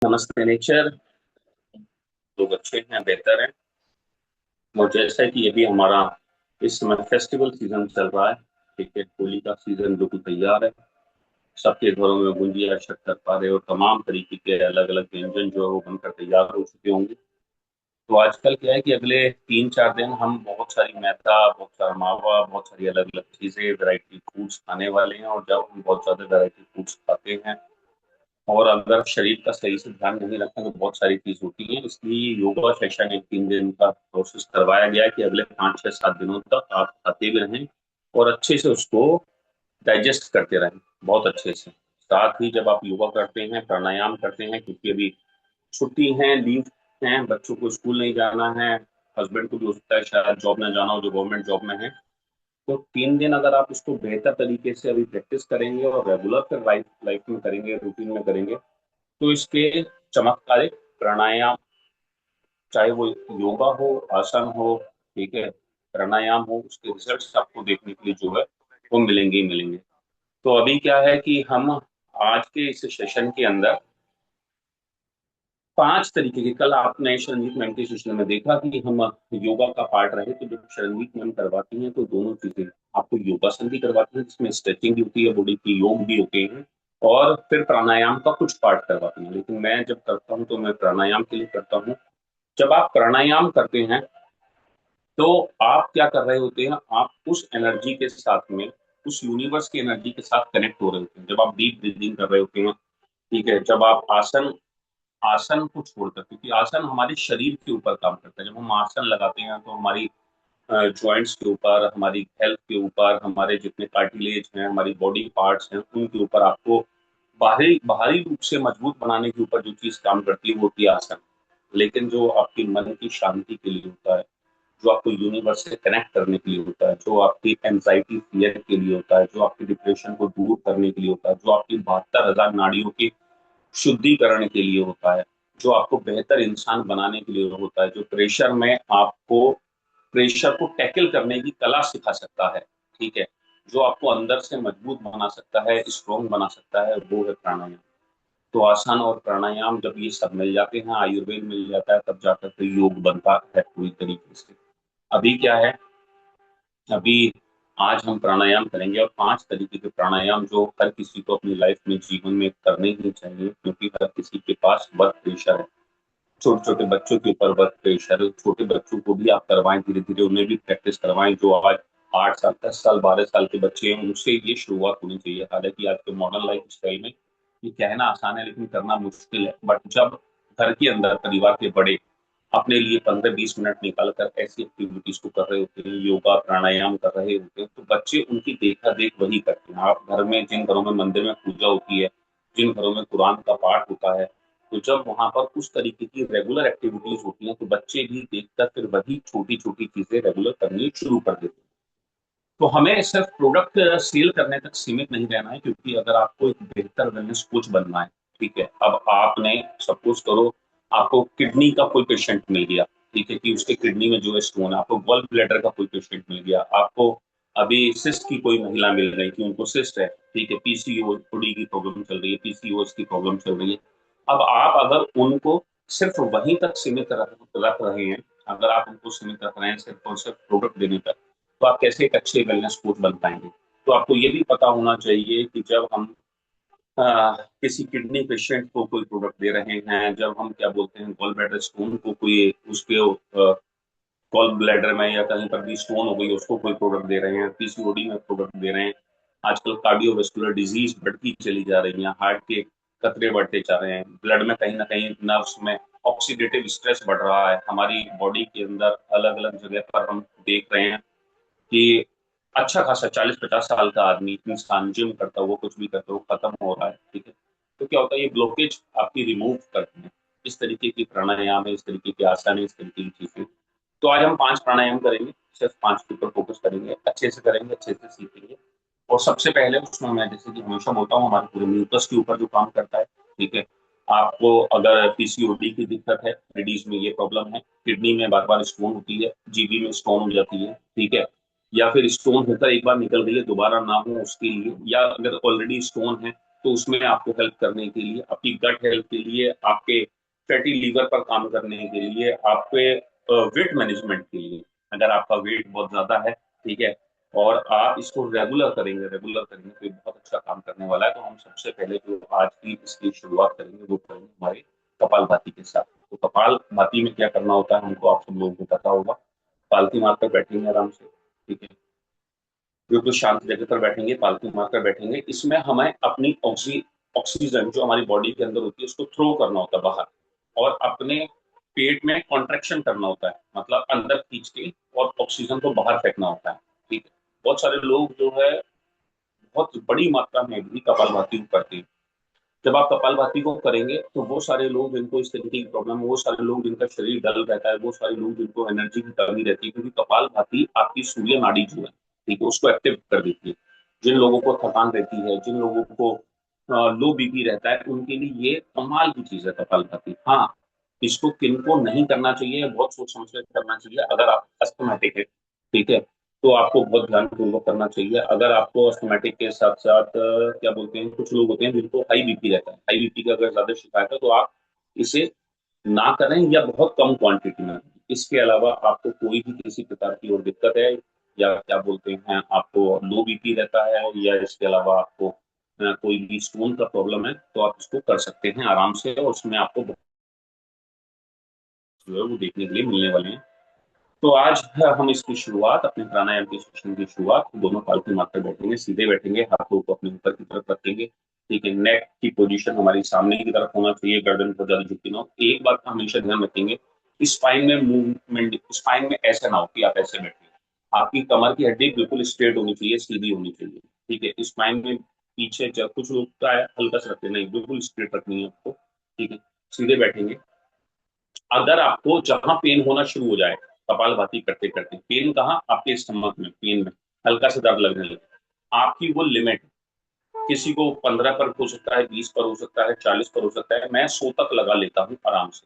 नमस्ते नेचर। लोग अच्छे हैं, बेहतर हैं। और जैसा है कि अभी हमारा इस समय फेस्टिवल सीजन चल रहा है। ठीक है, होली का सीजन जो कि तैयार है। सबके घरों में गुंजिया, शक्करपारे और तमाम तरीके के अलग अलग व्यंजन जो है वो बनकर तैयार हो चुके होंगे। तो आजकल क्या है कि अगले 3-4 दिन हम बहुत सारी मैदा, बहुत सारा मावा, बहुत सारी अलग अलग चीजें, वैरायटी फूड्स खाने वाले हैं। और जब हम बहुत ज्यादा वैरायटी फूड्स खाते हैं और अगर शरीर का सही से ध्यान नहीं रखें तो बहुत सारी चीज होती है। इसलिए योगा सेशन एक 3 दिन का प्रोसेस करवाया गया है कि अगले 5-6-7 दिनों तक आप खाते भी रहें और अच्छे से उसको डाइजेस्ट करते रहें, बहुत अच्छे से। साथ ही जब आप योगा करते हैं, प्राणायाम करते हैं, क्योंकि अभी छुट्टी है, लीव है, बच्चों को स्कूल नहीं जाना है, हस्बैंड को भी हो सकता है शायद जॉब ना जाना हो जो गवर्नमेंट जॉब में है। तो 3 दिन अगर आप इसको बेहतर तरीके से अभी प्रैक्टिस करेंगे और रेगुलर फिर लाइफ लाइफ में करेंगे, रूटीन में करेंगे, तो इसके चमत्कारिक प्राणायाम, चाहे वो योगा हो, आसन हो, ठीक है, प्राणायाम हो, उसके रिजल्ट्स आपको देखने के लिए जो है वो मिलेंगे ही मिलेंगे। तो अभी क्या है कि हम आज के इस सेशन के अंदर 5 तरीके के, कल आपने शरणजीत मैम के सेशन में देखा कि हम योगा का पार्ट रहे, तो जब शरणजीत मैम करवाती हैं तो दोनों चीजें आपको योगासन भी करवाती हैं जिसमें स्ट्रेचिंग भी होती है, बॉडी की योग भी होते हैं, और फिर प्राणायाम का कुछ पार्ट करवाती हैं। लेकिन मैं जब करता हूँ तो मैं प्राणायाम के लिए करता हूँ। जब आप प्राणायाम करते हैं तो आप क्या कर रहे होते हैं, आप उस एनर्जी के साथ में, उस यूनिवर्स की एनर्जी के साथ कनेक्ट हो रहे होते हैं जब आप डीप ब्रीदिंग कर रहे होते हैं। ठीक है, जब आप आसन आसन को छोड़कर, क्योंकि आसन हमारे शरीर के ऊपर काम करता है, जब हम आसन लगाते हैं तो हमारी जॉइंट्स के ऊपर, हमारी हेल्थ के ऊपर, हमारे जितने कार्टिलेज हैं, हमारी बॉडी पार्ट्स हैं, उनके ऊपर आपको बाहरी बाहरी रूप से मजबूत बनाने के ऊपर जो चीज काम करती है वो होती है आसन। लेकिन जो आपके मन की शांति के लिए होता है, जो आपको यूनिवर्स से कनेक्ट करने के लिए होता है, जो आपकी एंजाइटी फियर के लिए होता है, जो आपकी डिप्रेशन को दूर करने के लिए होता है, जो आपकी 72,000 नाड़ियों की शुद्धिकरण के लिए होता है, जो आपको बेहतर इंसान बनाने के लिए होता है, जो प्रेशर में आपको प्रेशर को टैकल करने की कला सिखा सकता है, ठीक है, जो आपको अंदर से मजबूत बना सकता है, स्ट्रोंग बना सकता है, वो है प्राणायाम। तो आसन और प्राणायाम जब ये सब मिल जाते हैं, आयुर्वेद मिल जाता है, तब जाकर के योग बनता है पूरी तरीके से। अभी क्या है, अभी आज हम प्राणायाम करेंगे, और 5 तरीके के प्राणायाम जो हर किसी को अपनी लाइफ में, जीवन में करने ही चाहिए, क्योंकि हर किसी के पास वर्क प्रेशर है। छोटे छोटे बच्चों के ऊपर वर्क प्रेशर है, छोटे बच्चों को भी आप करवाएं, धीरे धीरे उन्हें भी प्रैक्टिस करवाएं। जो आज 8 साल, 10 साल, 12 साल के बच्चे हैं, उनसे ये शुरुआत होनी चाहिए। हालांकि आज के मॉडर्न लाइफ स्टाइल में ये कहना आसान है लेकिन करना मुश्किल है, बट जब घर के अंदर परिवार के बड़े अपने लिए 15-20 मिनट निकाल कर ऐसी एक्टिविटीज को कर रहे होते हैं, योगा प्राणायाम कर रहे होते हैं, तो बच्चे उनकी देखा देख वही करते हैं। आप घर में, जिन घरों में मंदिर में पूजा होती है, जिन घरों में कुरान का पाठ होता है, तो जब वहां पर उस तरीके की रेगुलर एक्टिविटीज होती हैं तो बच्चे भी देखकर फिर वही छोटी छोटी चीजें रेगुलर करनी शुरू कर देते हैं। तो हमें सिर्फ प्रोडक्ट सेल करने तक सीमित नहीं रहना है, क्योंकि अगर आपको एक बेहतर वेलनेस कोच बनना है, ठीक है, अब आपने सपोज करो आपको किडनी का कोई पेशेंट मिल गया, ठीक है, कि उसके किडनी में जो है स्टोन है, आपको गॉल ब्लैडर का कोई पेशेंट मिल गया, आपको अभी सिस्ट की कोई महिला मिल रही कि उनको सिस्ट है, ठीक है, पीसीओ थोड़ी की प्रॉब्लम चल रही है, पीसीओएस की प्रॉब्लम चल रही है। अब आप अगर उनको सिर्फ वहीं तक सीमित रख रहे हैं, अगर आप उनको सीमित रख रहे हैं सिर्फ और सिर्फ प्रोडक्ट देने तक, तो आप कैसे एक अच्छे वेलनेस कोच बन पाएंगे। तो आपको ये भी पता होना चाहिए कि जब हम किसी किडनी पेशेंट को कोई प्रोडक्ट दे रहे हैं, जब हम क्या बोलते हैं गॉल ब्लैडर स्टोन को कोई उसके गॉल ब्लैडर में या कहीं पर भी स्टोन हो गई उसको कोई प्रोडक्ट दे रहे हैं, पीसीओडी में प्रोडक्ट दे रहे हैं, आजकल कार्डियोवेस्कुलर डिजीज बढ़ती चली जा रही है, हार्ट के खतरे बढ़ते जा रहे हैं, ब्लड में कहीं ना कहीं नर्व्स में ऑक्सीडेटिव स्ट्रेस बढ़ रहा है, हमारी बॉडी के अंदर अलग अलग जगह पर हम देख रहे हैं कि अच्छा खासा 40-50 साल का आदमी, इंसान जिम करता हुआ कुछ भी करता हुआ खत्म हो रहा है, ठीक है। तो क्या होता है, ये ब्लॉकेज आपकी रिमूव करते हैं। इस तरीके की प्राणायाम है, इस तरीके की आसन है, इस तरीके की चीजें। तो आज हम 5 प्राणायाम करेंगे, सिर्फ 5 के ऊपर फोकस करेंगे, अच्छे से करेंगे, अच्छे से सीखेंगे। और सबसे पहले उसमें मैं जैसे कि हमेशा बोलता हूँ, हमारे पूरे म्यूकस के ऊपर जो काम करता है, ठीक है। आपको अगर पीसीओडी की दिक्कत है, लेडीज में ये प्रॉब्लम है, किडनी में बार बार स्टोन होती है, जीबी में स्टोन हो जाती है, ठीक है, या फिर स्टोन होकर एक बार निकल गई है, दोबारा ना हो उसके लिए, या अगर ऑलरेडी स्टोन है तो उसमें आपको हेल्प करने के लिए, आपकी गट हेल्थ के लिए, आपके फैटी लीवर पर काम करने के लिए, आपके वेट मैनेजमेंट के लिए, अगर आपका वेट बहुत ज्यादा है, ठीक है, और आप इसको रेगुलर करेंगे तो ये बहुत अच्छा काम करने वाला है। तो हम सबसे पहले जो आज की इसकी शुरुआत करेंगे वो करेंगे हमारे कपाल भाती के साथ। तो कपाल भाती में क्या करना होता है हमको आप सब लोगों को पता होगा। पालथी मारकर बैठेंगे आराम से, ठीक है, बिल्कुल शांत जगह पर बैठेंगे, पालथी मारकर बैठेंगे। इसमें हमें अपनी ऑक्सीजन जो हमारी बॉडी के अंदर होती है उसको थ्रो करना होता है बाहर, और अपने पेट में कॉन्ट्रेक्शन करना होता है, मतलब अंदर खींच के और ऑक्सीजन को बाहर फेंकना होता है, ठीक है। बहुत सारे लोग जो है बहुत बड़ी मात्रा में भी कपालभाति करते हैं। जब आप कपालभाति को करेंगे तो वो सारे लोग जिनको इस तरीके की प्रॉब्लम है, वो सारे लोग जिनका शरीर डल रहता है, वो सारे लोग जिनको एनर्जी की कमी रहती है, क्योंकि कपालभाति आपकी सूर्य नाड़ी जो है, ठीक है, उसको एक्टिव कर देती है। जिन लोगों को थकान रहती है, जिन लोगों को लो बीपी रहता है, उनके लिए ये कमाल की चीज है कपालभाति। हाँ, इसको किनको नहीं करना चाहिए, बहुत सोच समझ कर करना चाहिए। अगर आप अस्थमैटिक है, ठीक है, तो आपको बहुत ध्यानपूर्वक करना चाहिए। अगर आपको अस्थमैटिक के साथ साथ क्या बोलते हैं, कुछ लोग होते हैं जिनको हाई बीपी रहता है, हाई बीपी का अगर ज्यादा शिकायत है तो आप इसे ना करें या बहुत कम क्वांटिटी में। इसके अलावा आपको कोई भी किसी प्रकार की और दिक्कत है, या क्या बोलते हैं आपको लो बीपी रहता है, या इसके अलावा आपको कोई भी स्टोन का प्रॉब्लम है, तो आप इसको कर सकते हैं आराम से, और उसमें आपको बहुत जो है वो देखने के लिए मिलने वाले हैं। तो आज हम इसकी शुरुआत, अपने प्राणायाम की सेशन की शुरुआत दोनों पालतू मारकर बैठेंगे, सीधे बैठेंगे, हाथों को अपने ऊपर की तरफ रखेंगे, ठीक है। नेक की पोजीशन हमारी सामने की तरफ होना चाहिए, गर्दन को ज्यादा झुकी ना हो। एक बात का हमेशा ध्यान रखेंगे, स्पाइन में मूवमेंट, स्पाइन में ऐसा ना हो कि आप ऐसे बैठे, आपकी कमर की हड्डी बिल्कुल स्ट्रेट होनी चाहिए, सीधी होनी चाहिए, ठीक है। स्पाइन में पीछे जब कुछ लोग का है हल्का सा रखते, नहीं, बिल्कुल स्ट्रेट रखनी है आपको, ठीक है। सीधे बैठेंगे। अगर आपको जहां पेन होना शुरू हो जाए कपालभाति करते करते, पेन कहाँ, आपके स्टमक में, पेन में हल्का सा दर्द लगने लगे, आपकी वो लिमिट, किसी को 15 पर हो सकता है, 20 पर हो सकता है, 40 पर हो सकता है, मैं 100 तक लगा लेता हूँ आराम से।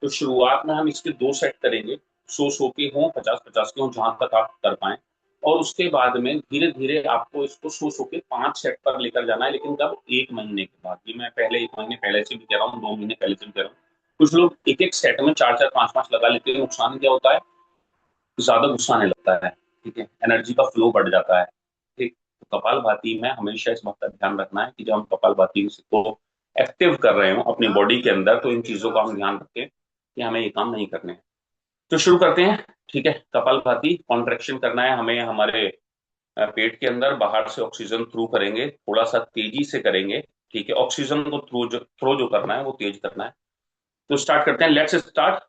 तो शुरुआत में हम इसके 2 सेट करेंगे, 100 के हों, 50-50 के हों, जहां तक आप कर पाए। और उसके बाद में धीरे धीरे आपको इसको 100 के 5 सेट पर लेकर जाना है, लेकिन कब, 1 महीने के बाद। ये मैं पहले 1 महीने पहले से भी कह रहा हूँ, 2 महीने पहले से भी कह रहा हूँ। कुछ लोग एक एक सेट में 4-4, 5-5 लगा लेते हैं, नुकसान क्या होता है, ज्यादा गुस्सा आने लगता है, ठीक है, एनर्जी का फ्लो बढ़ जाता है, ठीक। तो कपाल भाती में हमेशा इस बात का ध्यान रखना है कि जब हम कपाल भाती को एक्टिव कर रहे हो अपनी बॉडी के अंदर, तो इन चीजों का हम ध्यान रखें कि हमें ये काम नहीं करने हैं। तो शुरू करते हैं, ठीक है। कपाल भाती कॉन्ट्रेक्शन करना है हमें, हमारे पेट के अंदर, बाहर से ऑक्सीजन थ्रू करेंगे, थोड़ा सा तेजी से करेंगे, ठीक है। ऑक्सीजन को थ्रो जो करना है वो तेज करना है। तो स्टार्ट करते हैं, लेट्स स्टार्ट।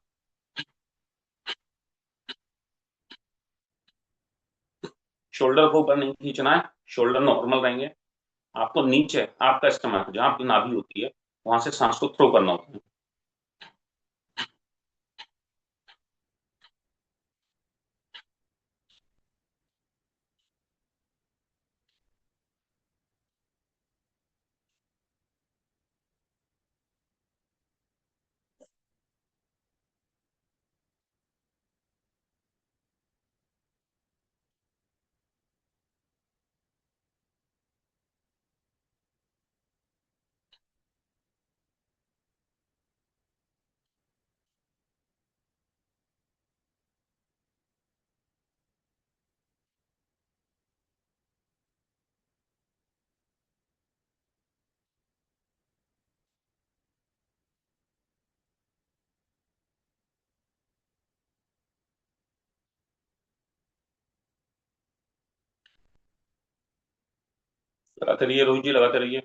शोल्डर को ऊपर नहीं खींचना है, शोल्डर नॉर्मल रहेंगे। आपको नीचे आपका स्टमक जहां आपकी नाभि होती है, वहां से सांस को थ्रो करना होता है। लगाते रहिए रोहित जी, लगाते रहिए।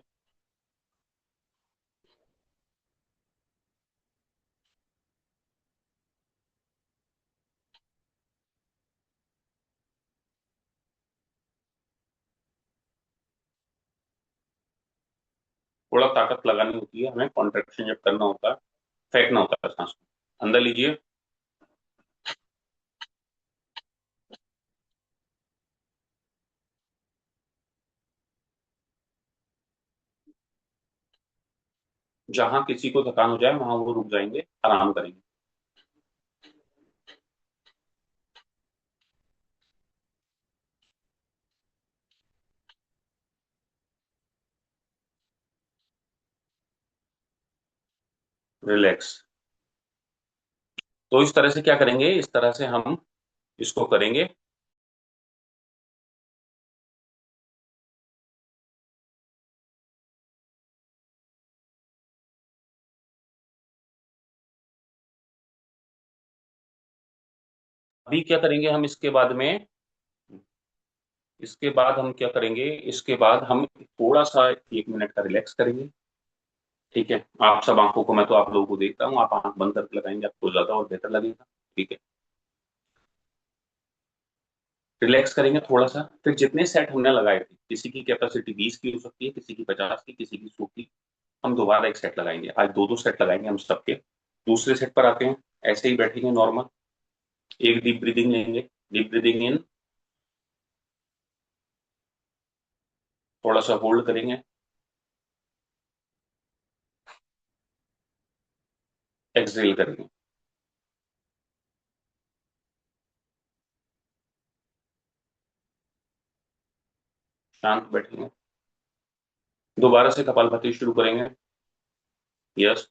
थोड़ा ताकत लगानी होती है हमें, कॉन्ट्रेक्शन जब करना होता है, फेंकना होता है सांस को अंदर लीजिए। जहां किसी को थकान हो जाए वहां वो रुक जाएंगे, आराम करेंगे। रिलैक्स। तो इस तरह से क्या करेंगे, इस तरह से हम इसको करेंगे। अभी क्या करेंगे हम इसके बाद में, इसके बाद हम क्या करेंगे, इसके बाद हम थोड़ा सा 1 मिनट का रिलैक्स करेंगे। ठीक है, आप सब आंखों को, मैं तो आप लोगों को देखता हूँ, आप आंख बंद करके लगाएंगे, आपको ज्यादा और बेहतर लगेगा। ठीक है, रिलैक्स करेंगे थोड़ा सा, फिर जितने सेट हमने लगाए थे, किसी की कैपेसिटी 20 की हो सकती है, किसी की 50 की, किसी की 100 की, हम दोबारा एक सेट लगाएंगे, आज दो दो सेट लगाएंगे हम सबके। दूसरे सेट पर आते हैं, ऐसे ही बैठेंगे नॉर्मल। एक डीप ब्रीदिंग लेंगे, डीप ब्रीदिंग इन, थोड़ा सा होल्ड करेंगे, एक्सहेल करेंगे, शांत बैठेंगे। दोबारा से कपालभाति शुरू करेंगे। यस।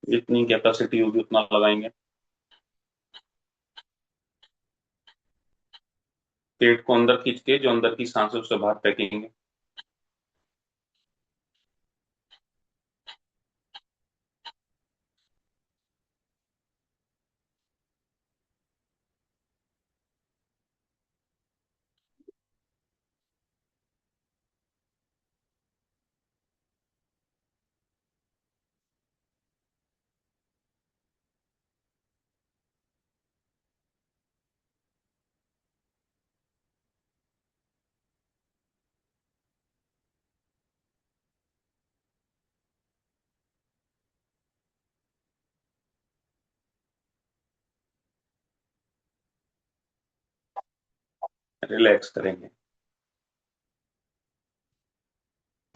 जितनी कैपेसिटी होगी उतना लगाएंगे। पेट को अंदर खींच के जो अंदर की सांस है उसे बाहर फेंकेंगे। रिलैक्स करेंगे,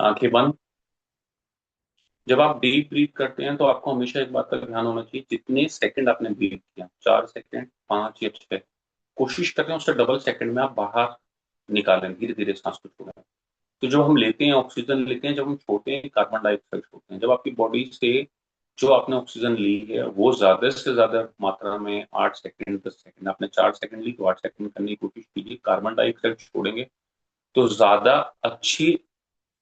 आंखें बंद। जब आप डीप ब्रीथ करते हैं तो आपको हमेशा एक बात का ध्यान होना चाहिए, जितने सेकंड आपने ब्रीथ किया, 4 सेकंड, 5 या 6, कोशिश करें उससे डबल सेकंड में आप बाहर निकालें, धीरे धीरे सांस को छोड़ें। तो जो हम लेते हैं, ऑक्सीजन लेते हैं, जब हम छोड़ते हैं कार्बन डाइऑक्साइड छोड़ते हैं। जब आपकी बॉडी से जो आपने ऑक्सीजन ली है वो ज्यादा से ज्यादा मात्रा में, 8 सेकंड, 10 सेकंड, आपने 4 सेकंड ली तो 8 सेकंड करने की कोशिश कीजिए, कार्बन डाइऑक्साइड छोड़ेंगे तो ज्यादा अच्छी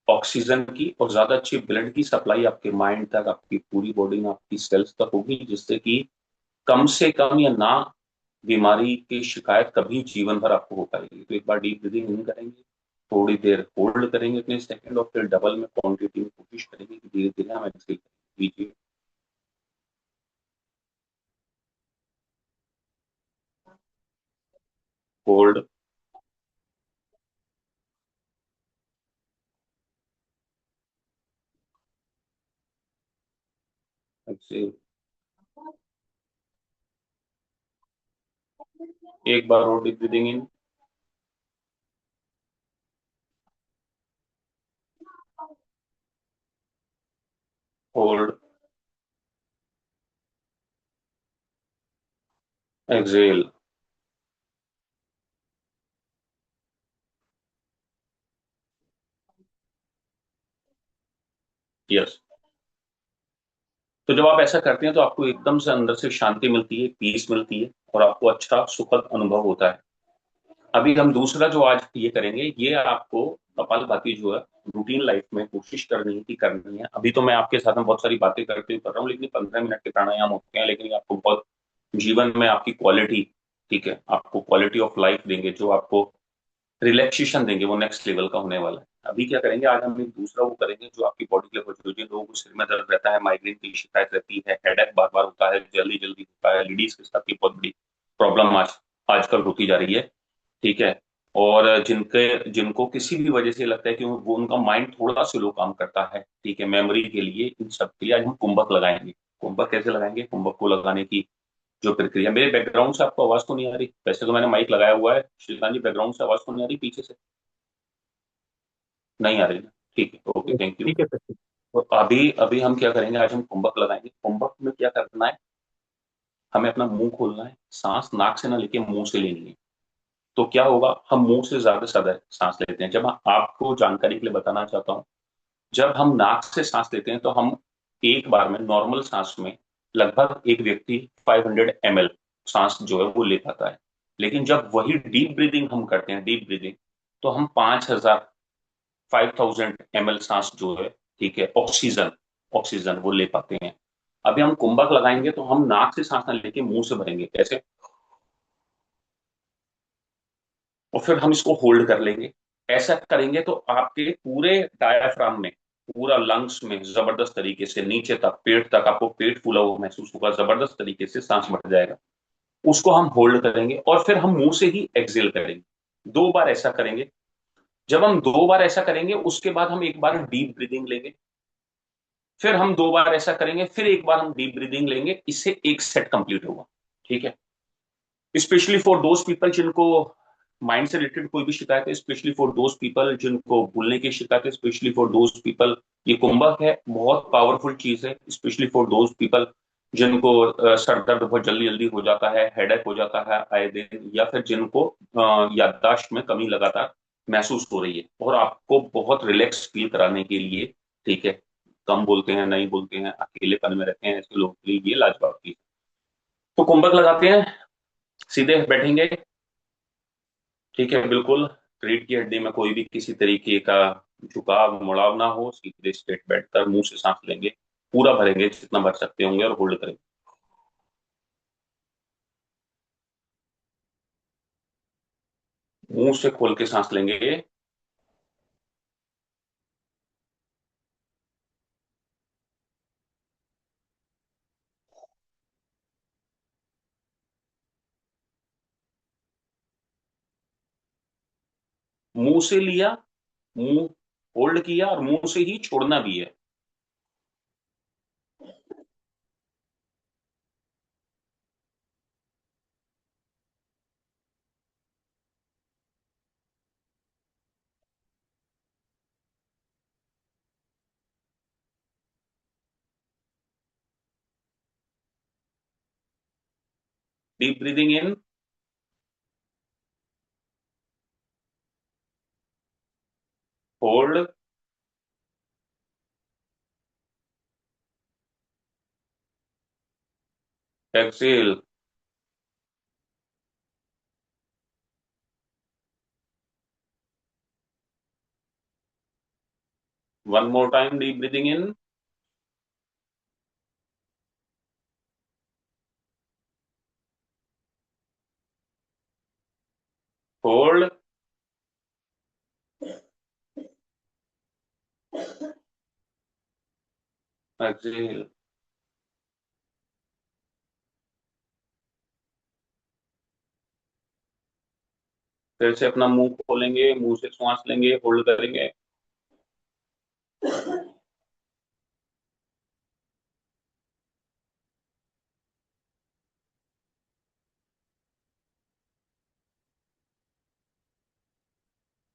ऑक्सीजन की और ज्यादा अच्छी ब्लड की सप्लाई आपके माइंड तक, आपकी पूरी बॉडी में, आपकी सेल्स तक होगी, जिससे कि कम से कम या ना बीमारी की शिकायत कभी जीवन भर आपको हो पाएगी। तो एक बार डीप ब्रीदिंग इन करेंगे, थोड़ी देर होल्ड करेंगे इतने सेकंड, और फिर डबल में क्वांटिटी में कोशिश करेंगे कि धीरे धीरे हम एक्सेल कीजिए। Hold, exhale. एक बार और deep breathing in, hold, exhale. Yes. तो जब आप ऐसा करते हैं तो आपको एकदम से अंदर से शांति मिलती है, पीस मिलती है, और आपको अच्छा सुखद अनुभव होता है। अभी हम दूसरा जो आज ये करेंगे, ये आपको कपालभाति जो है रूटीन लाइफ में कोशिश करनी है कि करनी है। अभी तो मैं आपके साथ में बहुत सारी बातें करते हुए कर रहा हूँ, लेकिन 15 मिनट के प्राणायाम होते हैं, लेकिन ये आपको बहुत जीवन में आपकी क्वालिटी, ठीक है, आपको क्वालिटी ऑफ लाइफ देंगे, जो आपको रिलैक्सेशन देंगे, वो नेक्स्ट लेवल का होने वाला है। अभी क्या करेंगे, आज हम एक दूसरा वो करेंगे जो आपकी बॉडी के लेवल, जो जिन लोगों को सिर में दर्द रहता है, माइग्रेन की शिकायत रहती है, हेडेक बार बार होता है, जल्दी जल्दी होता है, लेडीज के साथ ये बहुत बड़ी प्रॉब्लम आजकल होती जा रही है। ठीक है। और जिनके जिनको किसी भी वजह से लगता है कि वो उनका माइंड थोड़ा स्लो काम करता है, ठीक है, मेमोरी के लिए, इन सब के लिए आज हम कुंभक लगाएंगे। कुंभक कैसे लगाएंगे, कुंभक को लगाने की जो प्रक्रिया, मेरे बैकग्राउंड से आपको आवाज तो नहीं आ रही? वैसे तो मैंने माइक लगाया हुआ है, श्रीकांत जी बैकग्राउंड से आवाज तो नहीं आ रही पीछे से? नहीं आ रही ना? ठीक है, ओके, थैंक यू। ठीक है सर। तो अभी अभी हम क्या करेंगे, आज हम कुंभक लगाएंगे। कुंभक में क्या करना है, हमें अपना मुंह खोलना है, सांस नाक से ना लेके मुंह से लेनी है। तो क्या होगा, हम मुंह से ज्यादा ज्यादा सांस लेते हैं। जब आपको जानकारी के लिए बताना चाहता हूँ, जब हम नाक से सांस लेते हैं तो हम एक बार में, नॉर्मल सांस में, लगभग एक व्यक्ति 500 ml सांस जो है वो ले पाता है। लेकिन जब वही डीप ब्रीदिंग हम करते हैं, डीप ब्रीदिंग, तो हम 5000 सांस जो है, ठीक है, ऑक्सीजन, ऑक्सीजन वो ले पाते हैं। अभी हम कुंभक लगाएंगे तो हम नाक से सांस ना लेके मुंह से भरेंगे, कैसे, और फिर हम इसको होल्ड कर लेंगे। ऐसा करेंगे तो आपके पूरे डायाफ्राम में, पूरा लंग्स में जबरदस्त तरीके से नीचे तक, पेट तक, आपको पेट फूला हुआ महसूस होगा, जबरदस्त तरीके से सांस बढ़ जाएगा। उसको हम होल्ड करेंगे और फिर हम मुंह से ही एक्सेल करेंगे। 2 बार ऐसा करेंगे। जब हम 2 बार ऐसा करेंगे, उसके बाद हम एक बार डीप ब्रीदिंग लेंगे। फिर हम 2 बार ऐसा करेंगे, फिर एक बार हम डीप ब्रीदिंग लेंगे। इससे एक सेट कंप्लीट होगा। ठीक है। स्पेशली फॉर दोज पीपल जिनको माइंड से रिलेटेड कोई भी शिकायत है, स्पेशली फॉर दोज पीपल जिनको भूलने की शिकायत है, स्पेशली फॉर दोज पीपल, ये कुंभक है, बहुत पावरफुल चीज है, स्पेशली फॉर दोज पीपल जिनको सर दर्द बहुत जल्दी जल्दी हो जाता है, हेडेक हो जाता है आए दिन, या फिर जिनको याददाश्त में कमी लगातार महसूस हो रही है, और आपको बहुत रिलैक्स फील कराने के लिए, ठीक है, कम बोलते हैं, नहीं बोलते हैं, अकेलेपन में रहते हैं, ऐसे लोगों के लिए ये लाजवाब चीज। तो कुंभक लगाते हैं, सीधे बैठेंगे, ठीक है, बिल्कुल रीढ़ की हड्डी में कोई भी किसी तरीके का झुकाव मुड़ाव ना हो, सीधे स्ट्रेट बैठकर मुंह से सांस लेंगे, पूरा भरेंगे जितना भर सकते होंगे, और होल्ड करेंगे। मुंह से खोल के सांस लेंगे। मुंह से लिया, मुंह होल्ड किया, और मुंह से ही छोड़ना भी है। Deep breathing in, hold, exhale. One more time, deep breathing in, hold, exhale. फिर से अपना मुंह खोलेंगे, मुंह से श्वास लेंगे, होल्ड करेंगे,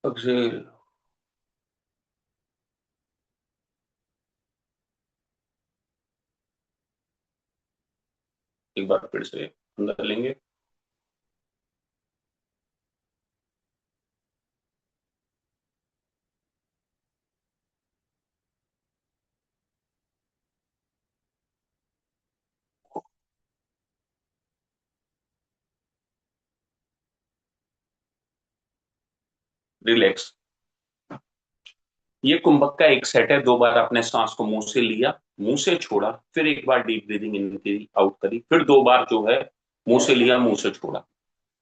एक्सेल। एक बार फिर से अंदर लेंगे, रिलैक्स। ये कुंभक का एक सेट है। 2 बार आपने सांस को मुंह से लिया, मुंह से छोड़ा, फिर एक बार डीप ब्रीदिंग इन की, आउट करी, फिर 2 बार जो है मुंह से लिया, मुंह से छोड़ा।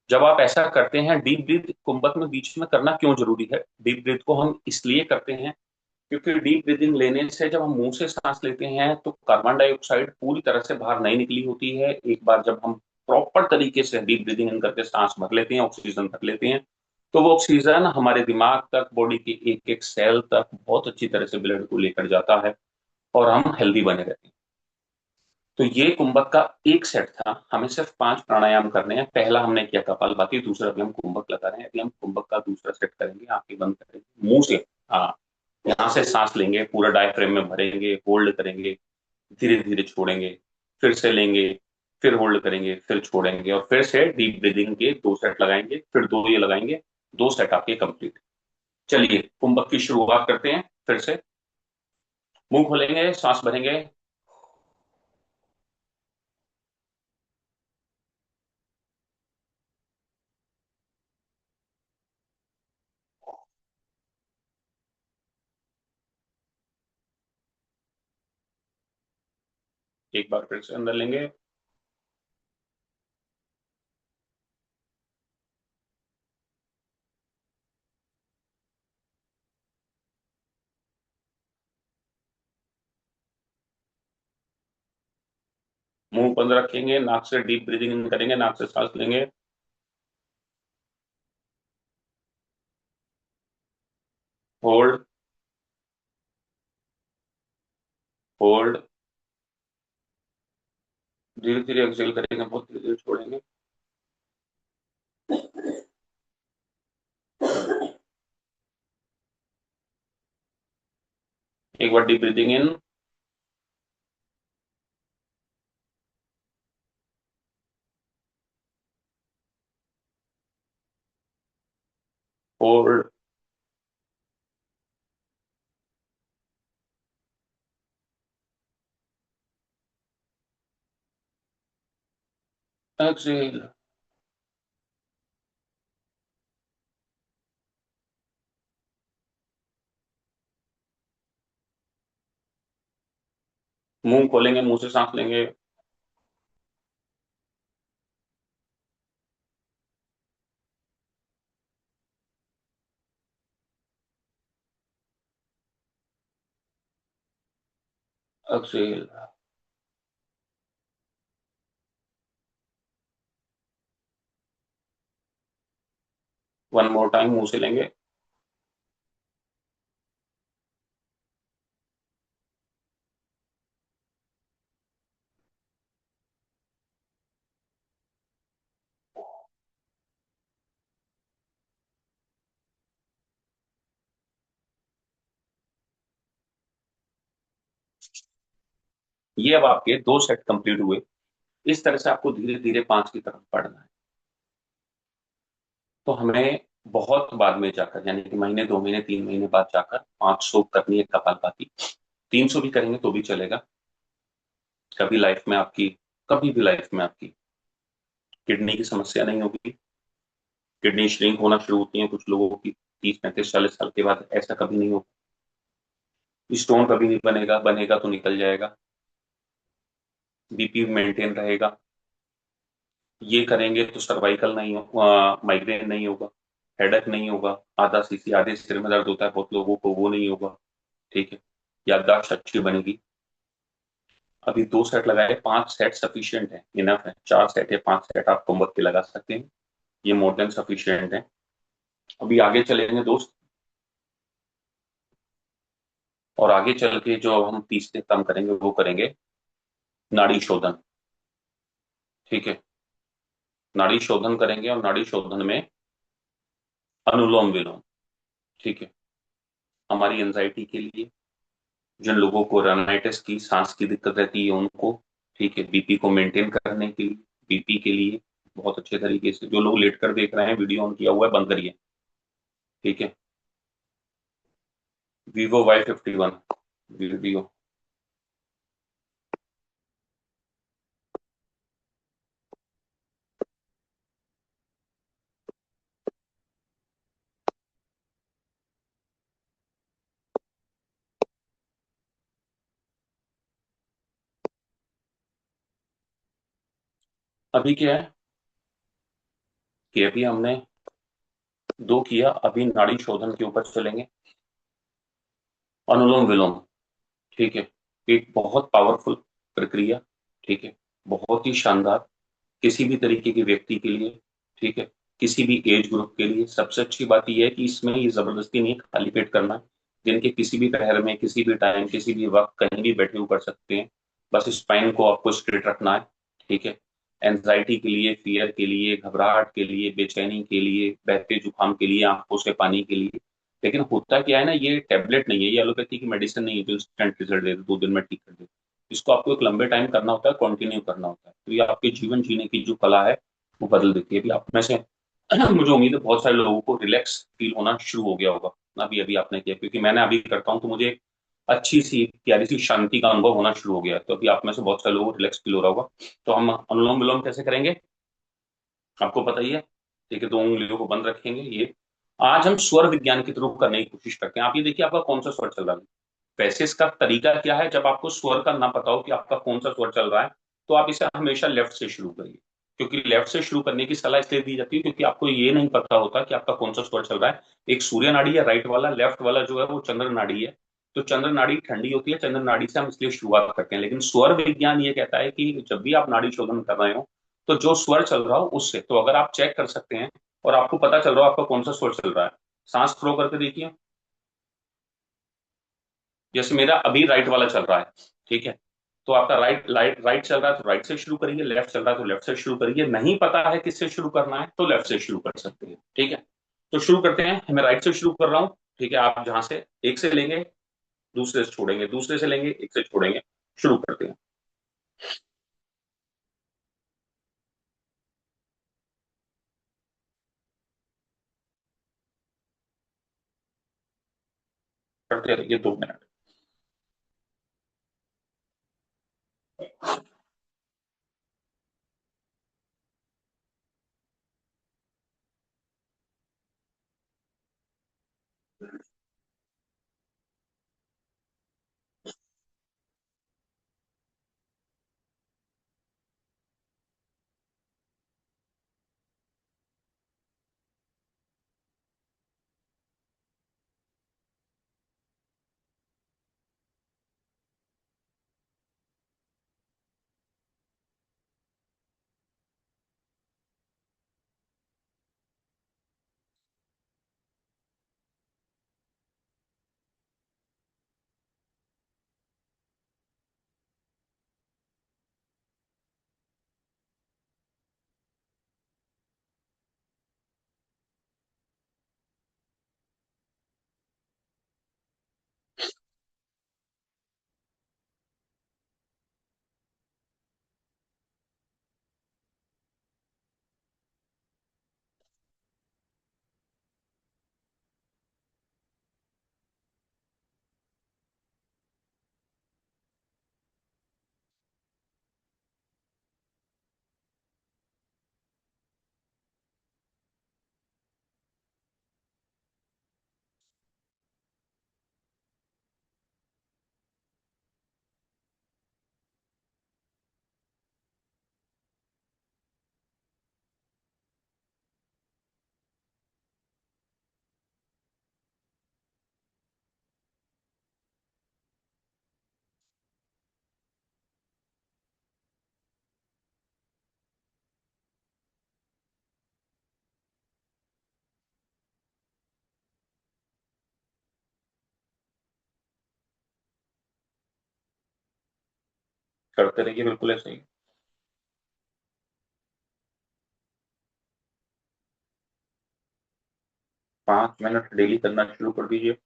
जब आप ऐसा करते हैं डीप ब्रीथ कुंभक में बीच में करना क्यों जरूरी है? डीप ब्रीथ को हम इसलिए करते हैं क्योंकि डीप ब्रीदिंग लेने से जब हम मुंह से सांस लेते हैं तो कार्बन डाइऑक्साइड पूरी तरह से बाहर नहीं निकली होती है। एक बार जब हम प्रॉपर तरीके से डीप ब्रीदिंग इन करके सांस भर लेते हैं, ऑक्सीजन भर लेते हैं, तो वो ऑक्सीजन हमारे दिमाग तक, बॉडी के एक एक सेल तक बहुत अच्छी तरह से ब्लड को लेकर जाता है और हम हेल्दी बने रहते हैं। तो ये कुंभक का एक सेट था। हमें सिर्फ 5 प्राणायाम करने हैं। पहला हमने किया कपालभाति, दूसरा अभी हम कुंभक लगा रहे हैं। अभी हम कुंभक का दूसरा सेट करेंगे, आंखें बंद करेंगे, मुंह से, हाँ, यहाँ से सांस लेंगे, पूरा डायफ्रेम में भरेंगे, होल्ड करेंगे, धीरे धीरे छोड़ेंगे, फिर से लेंगे, फिर होल्ड करेंगे, फिर छोड़ेंगे, और फिर से डीप ब्रीदिंग के 2 सेट लगाएंगे, फिर 2 ये लगाएंगे। 2 सेट आपके कंप्लीट। चलिए कुंभक की शुरुआत करते हैं फिर से। मुंह खोलेंगे, सांस भरेंगे। एक बार फिर से अंदर लेंगे, मुंह बंद रखेंगे, नाक से डीप ब्रीदिंग इन करेंगे, नाक से सांस लेंगे, होल्ड, होल्ड, धीरे धीरे एक्सेल करेंगे, बहुत धीरे धीरे छोड़ेंगे। एक बार deep breathing in, hold, exhale. मुंह खोलेंगे, मुंह से सांस लेंगे, एक्सेल। वन मोर टाइम, मुंह से लेंगे। ये अब आपके 2 सेट कंप्लीट हुए। इस तरह से आपको धीरे धीरे 5 की तरफ बढ़ना है। तो हमें बहुत बाद में जाकर, यानी कि महीने, 2 महीने, 3 महीने बाद जाकर 500 करनी है कपालभाति। 300 भी करेंगे तो भी चलेगा। कभी लाइफ में आपकी, कभी भी लाइफ में आपकी किडनी की समस्या नहीं होगी। किडनी श्रिंक होना शुरू होती है कुछ लोगों की 30, 35, 40 साल के बाद, ऐसा कभी नहीं होगा। स्टोन कभी नहीं बनेगा, बनेगा तो निकल जाएगा। बीपी मेंटेन रहेगा। ये करेंगे तो सर्वाइकल नहीं होगा, माइग्रेन नहीं होगा, हेडेक नहीं होगा, आधा सीसी, आधे सिर में दर्द होता है बहुत लोगों को, वो नहीं होगा। ठीक है, याददाश्त अच्छी बनेगी। अभी 2 सेट लगाए, 5 सेट सफिशियंट है, इनफ है। 4 सेट या 5 सेट आप कमबख्त के लगा सकते हैं, ये मोर देन सफिशियंट है। अभी आगे चलेंगे दोस्त, और आगे चल के जो हम तीसरे काम करेंगे वो करेंगे नाड़ी शोधन। ठीक है, नाड़ी शोधन करेंगे, और नाड़ी शोधन में अनुलोम विलोम। ठीक है, हमारी एंजाइटी के लिए, जिन लोगों को रानाइटिस की, सांस की दिक्कत रहती है उनको। ठीक है, बीपी को मेंटेन करने के लिए, बीपी के लिए बहुत अच्छे तरीके से। जो लोग लेट कर देख रहे हैं, वीडियो ऑन किया हुआ है, बंद करिए। ठीक है, Vivo Y51 वीडियो। अभी क्या है कि अभी हमने दो किया, अभी नाड़ी शोधन के ऊपर चलेंगे। अनुलोम विलोम, ठीक है, एक बहुत पावरफुल प्रक्रिया, ठीक है, बहुत ही शानदार, किसी भी तरीके के व्यक्ति के लिए, ठीक है, किसी भी एज ग्रुप के लिए। सबसे अच्छी बात यह है कि इसमें ये जबरदस्ती नहीं है, खाली पेट करना है। जिनके किसी भी पहर में, किसी भी टाइम, किसी भी वक्त, कहीं भी बैठे हुए कर सकते हैं। बस स्पाइन को आपको स्ट्रेट रखना है, ठीक है। एंजाइटी के लिए, फियर के लिए, घबराहट के लिए, बेचैनी के लिए, बहते जुकाम के लिए, आंखों से पानी के लिए। लेकिन होता क्या है ना, ये टेबलेट नहीं है, ये एलोपैथी की मेडिसिन नहीं है जो इंस्टेंट रिजल्ट दे दे, 2 दिन में ठीक कर दे। इसको आपको एक लंबे टाइम करना होता है, कंटिन्यू करना होता है, तो ये आपके जीवन जीने की जो कला है वो बदल देती है। अभी आप में से मुझे उम्मीद है बहुत सारे लोगों को रिलैक्स फील होना शुरू हो गया होगा। अभी अभी आपने किया, क्योंकि मैंने अभी करता हूँ तो मुझे एक अच्छी सी प्यारी सी शांति का अनुभव होना शुरू हो गया है। तो अभी आप में से बहुत सारे लोगों को रिलैक्स फील हो रहा होगा। तो हम अनुलोम विलोम कैसे करेंगे, आपको पता ही है, ठीक है। 2 उंगलियों को बंद रखेंगे। ये आज हम स्वर विज्ञान के थ्रू करने की कोशिश करते हैं। आप ये देखिए आपका कौन सा स्वर चल रहा है। वैसे इसका तरीका क्या है, जब आपको स्वर का ना पता हो कि आपका कौन सा स्वर चल रहा है, तो आप इसे हमेशा लेफ्ट से शुरू करिए। क्योंकि लेफ्ट से शुरू करने की सलाह इसलिए दी जाती है क्योंकि आपको ये नहीं पता होता कि आपका कौन सा स्वर चल रहा है। एक सूर्य नाड़ी है राइट वाला, लेफ्ट वाला जो है वो चंद्र नाड़ी है। तो चंद्र नाड़ी ठंडी होती है, चंद्र नाड़ी से हम इसलिए शुरुआत करते हैं। लेकिन स्वर विज्ञान ये कहता है कि जब भी आप नाड़ी शोधन कर रहे हो, तो जो स्वर चल रहा हो उससे, तो अगर आप चेक कर सकते हैं और आपको पता चल रहा हो आपका कौन सा स्वर चल रहा है, सांस फ्लो करके देखिए। जैसे मेरा अभी राइट वाला चल रहा है, ठीक है, तो आपका राइट राइट राइट चल रहा है तो राइट से शुरू करिए, लेफ्ट चल रहा है तो लेफ्ट से शुरू करिए, नहीं पता है किससे शुरू करना है तो लेफ्ट से शुरू कर सकते हैं, ठीक है। तो शुरू करते हैं, मैं राइट से शुरू कर रहा हूँ, ठीक है। आप जहां से एक से लेंगे, दूसरे से छोड़ेंगे, दूसरे से लेंगे, एक से छोड़ेंगे, शुरू करते हैं। करते रहिए 2 मिनट। करते रहिए, बिल्कुल ऐसे ही। 5 मिनट डेली करना शुरू कर दीजिए।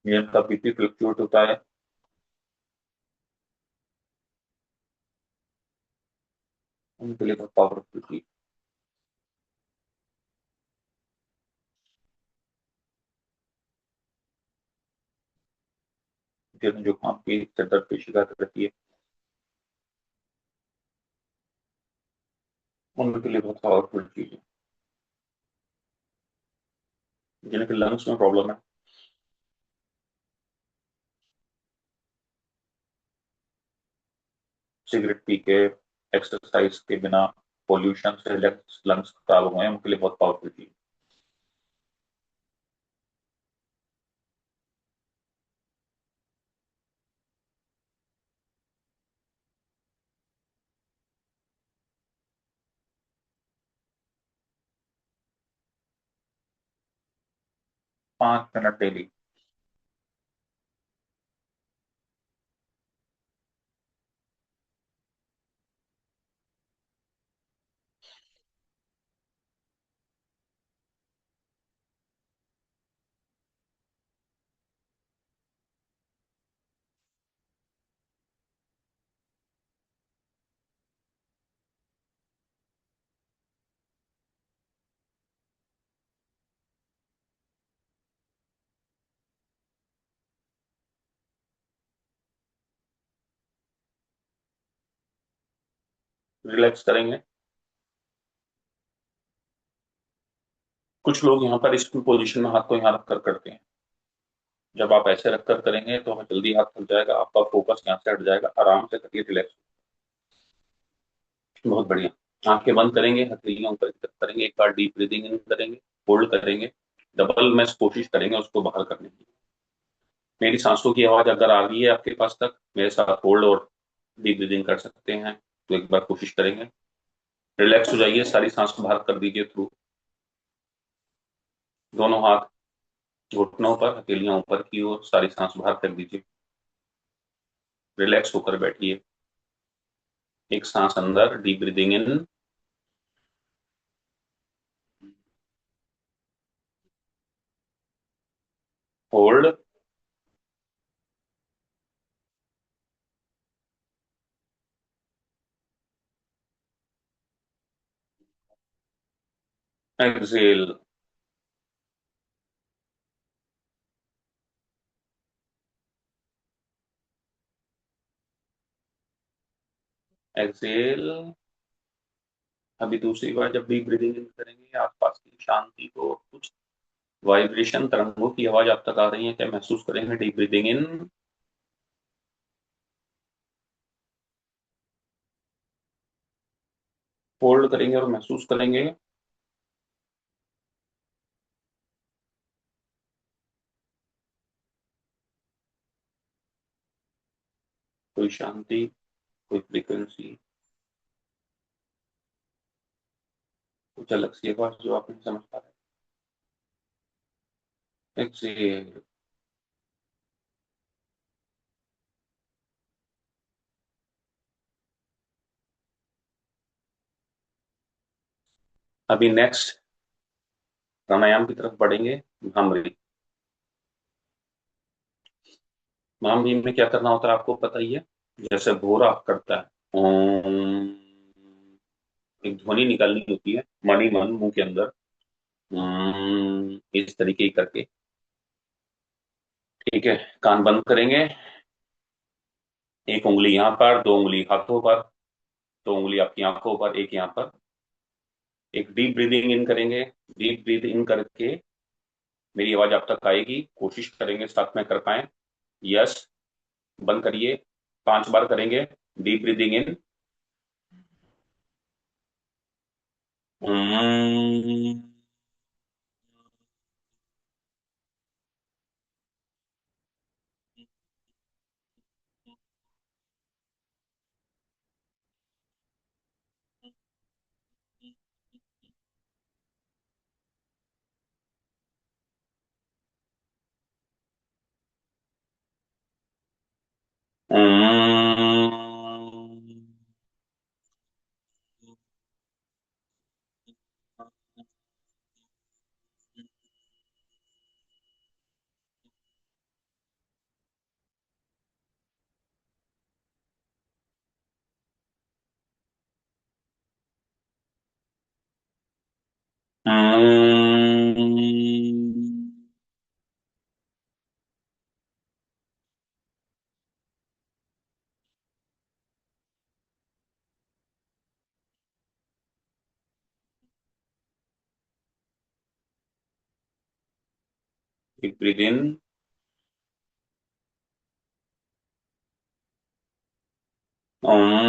ये का बीपी फ्लक्चुएट होता है, उनके लिए बहुत पावरफुल। जिन्हें जुकाम की सर दर्द की शिकायत रहती है, उनके लिए बहुत पावरफुल चीज है। जिनके लंग्स में प्रॉब्लम है, सिगरेट पी के, एक्सरसाइज के बिना, पोल्यूशन से लंग्स खराब हुए हैं, उनके लिए बहुत पावरफुल चीज 5 मिनट डेली। रिलैक्स करेंगे। कुछ लोग यहाँ पर इस पोजीशन में हाथ को यहाँ रख कर करते हैं। जब आप ऐसे रख कर करेंगे तो जल्दी हाथ थक जाएगा, आपका फोकस यहाँ से हट जाएगा। आराम से करिए, रिलैक्स। बहुत बढ़िया। आंखें बंद करेंगे, हथेलियां ऊपर की तरफ करेंगे, एक बार डीप ब्रीदिंग इन करेंगे, होल्ड करेंगे, डबल में कोशिश करेंगे उसको बाहर करने की। मेरी सांसों की आवाज अगर आ रही है आपके पास तक, मेरे साथ होल्ड और डीप ब्रीदिंग कर सकते हैं, तो एक बार कोशिश करेंगे। रिलैक्स हो जाइए, सारी सांस को बाहर कर दीजिए थ्रू। दोनों हाथ घुटनों पर, हथेलियां ऊपर की ओर, सारी सांस बाहर कर दीजिए। रिलैक्स होकर बैठिए। एक सांस अंदर, deep breathing in, hold, exhale. Exhale. अभी दूसरी बार जब डीप ब्रीदिंग इन करेंगे, आसपास की शांति को, कुछ वाइब्रेशन, तरंगों की आवाज आप तक आ रही है क्या महसूस करेंगे। डीप ब्रीदिंग इन, होल्ड करेंगे और महसूस करेंगे। कोई शांति, कोई फ्रीक्वेंसी, कुछ अलग सी आवाज जो आप नहीं समझ पा रहे। एक्सेल। अभी नेक्स्ट प्राणायाम की तरफ बढ़ेंगे। भ्रामरी। भ्रामरी में क्या करना होता है आपको पता ही है। जैसे भोरा करता है, ओम, एक ध्वनि निकालनी होती है मणि मन मुंह के अंदर, इस तरीके ही करके। ठीक है, कान बंद करेंगे। एक उंगली यहाँ पर, दो उंगली हाथों पर, दो उंगली आपकी आंखों पर, एक यहाँ पर। एक डीप ब्रीदिंग इन करेंगे। डीप ब्रीद इन करके मेरी आवाज आप तक आएगी, कोशिश करेंगे साथ में कर पाए। यस। बंद करिए। 5 बार करेंगे। डीप ब्रीदिंग इन, एक ब्रीद इन, ओम।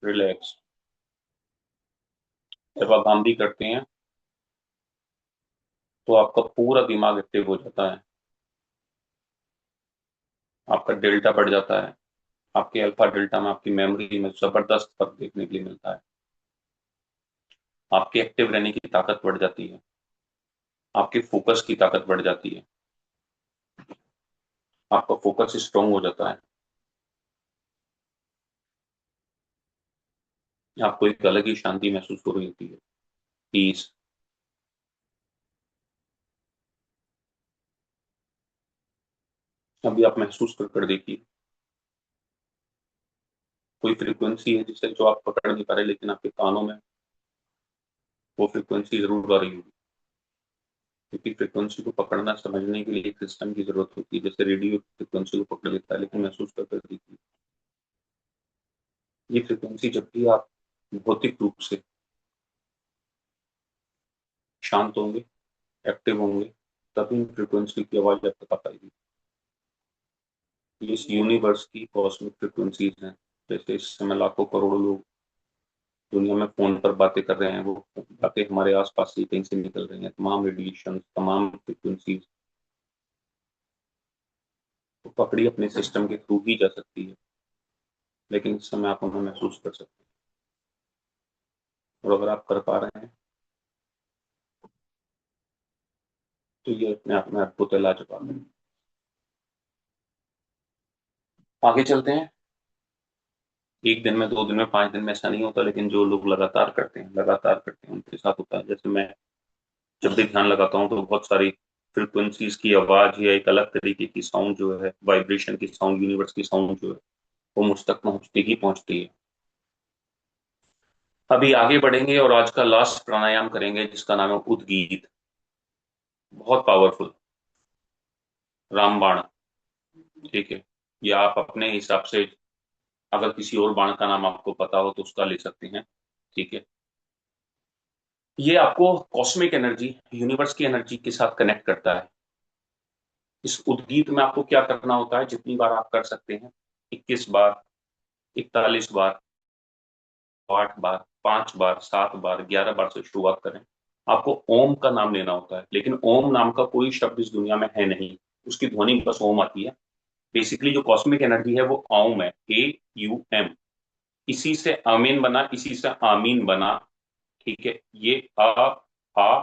रिलैक्स। जब आप हम भी करते हैं तो आपका पूरा दिमाग एक्टिव हो जाता है, आपका डेल्टा बढ़ जाता है, आपके अल्फा डेल्टा में आपकी मेमोरी में जबरदस्त फर्क देखने के लिए मिलता है, आपके एक्टिव रहने की ताकत बढ़ जाती है, आपके फोकस की ताकत बढ़ जाती है, आपका फोकस स्ट्रांग हो जाता है, आपको एक अलग ही शांति महसूस हो रही होती है, पीस। अभी आप महसूस कर कर देखिए, कोई फ्रीक्वेंसी है जिसे जो आप पकड़ नहीं पा रहे, लेकिन आपके कानों में वो फ्रीक्वेंसी जरूर आ रही होगी, क्योंकि फ्रीक्वेंसी को पकड़ना समझने के लिए एक सिस्टम की जरूरत होती है। जैसे रेडियो फ्रीक्वेंसी को पकड़ लेता है, लेकिन महसूस कर कर देखिए, ये फ्रीक्वेंसी जब भी आप भौतिक रूप से शांत होंगे, एक्टिव होंगे, तभी फ्रीक्वेंसी की आवाज आप तक आ पाएगी। ये इस यूनिवर्स की कॉस्मिक फ्रीक्वेंसीज हैं। जैसे इस समय लाखों करोड़ों लोग दुनिया में फोन पर बातें कर रहे हैं, वो बातें हमारे आसपास से कहीं से निकल रही हैं, तमाम रेडिएशन, तमाम फ्रीक्वेंसीज तो पकड़ी अपने सिस्टम के थ्रू ही जा सकती है, लेकिन इस समय आप उन्हें महसूस कर सकते हैं। और अगर आप कर पा रहे हैं तो ये अपने आप में अद्भुत है, लाजवाब है। आगे चलते हैं। एक दिन में, 2 दिन में, 5 दिन में ऐसा नहीं होता, लेकिन जो लोग लगातार करते हैं उनके साथ होता है। जैसे मैं जब भी ध्यान लगाता हूँ तो बहुत सारी फ्रिक्वेंसीज की आवाज या एक अलग तरीके की साउंड जो है, वाइब्रेशन की साउंड, यूनिवर्स की साउंड जो है, वो मुझ तक पहुंचती ही पहुंचती है। अभी आगे बढ़ेंगे और आज का लास्ट प्राणायाम करेंगे जिसका नाम है उद्गीत। बहुत पावरफुल रामबाण। ठीक है, ये आप अपने हिसाब से, अगर किसी और बाण का नाम आपको पता हो तो उसका ले सकते हैं। ठीक है, ये आपको कॉस्मिक एनर्जी, यूनिवर्स की एनर्जी के साथ कनेक्ट करता है। इस उद्गीत में आपको क्या करना होता है, जितनी बार आप कर सकते हैं, 21 बार, 41 बार, 8 बार, 5 बार, 7 बार, 11 बार से शुरुआत करें। आपको ओम का नाम लेना होता है, लेकिन ओम नाम का कोई शब्द इस दुनिया में है नहीं, उसकी ध्वनि बस ओम आती है। बेसिकली जो कॉस्मिक एनर्जी है वो ओम है, AUM। इसी से आमीन बना, इसी से आमीन बना। ठीक है, ये आ